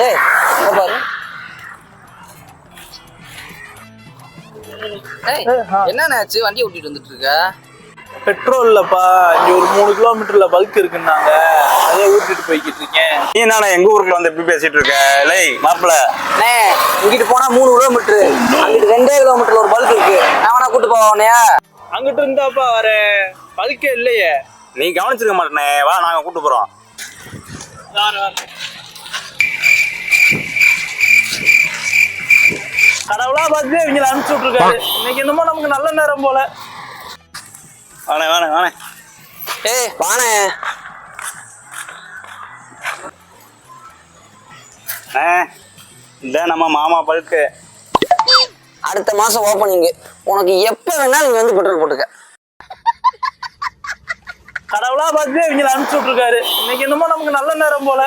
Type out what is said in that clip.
ஏய் பாரு. ஏய் என்னண்ணே ஆச்சு? வண்டியை ஓட்டிட்டு வந்துட்டு இருக்க? பெட்ரோல் இல்லப்பா, இங்க ஒரு 3 கிலோமீட்டர்ல பல்க் இருக்குன்னாங்க, அதே ஊட்டிட்டு போய்கிட்டு இருக்கேன். நீ என்னடா எங்க ஊருக்குள்ள வந்து எப்படி பேசிட்டு இருக்க? லை மாப்பிள்ள, அண்ணே இங்கிட்டு போனா 3 கிலோமீட்டரு, அங்கிட்டு 2 கிலோமீட்டர்ல ஒரு பல்க் இருக்கு. நான் வேணா கூட்டு போவானையா? அங்கிட்டு இருந்தாப்பா வரேன், பல்கே இல்லையே. நீ கவனிச்சிருக்க மாட்டேனே, வா நாங்க கூட்டு போறோம். கடவுளா பார்த்து இவங்களை அனுப்பிச்சு விட்டுருக்காரு. இன்னைக்கு என்னமோ நமக்கு நல்ல நேரம் போல. வாணே வாணே வாணே. ஏய் வாணே. இந்த நம்ம மாமா பல்க்கு அடுத்த மாசம் ஓப்பனிங். உனக்கு எப்ப வேணாலும் நீ வந்து பெட்ரோல் போட்டுக்க. கடவுளா பார்த்து இவங்களை அனுப்பிச்சு விட்டுருக்காரு. இன்னைக்கு என்னமோ நமக்கு நல்ல நேரம் போல.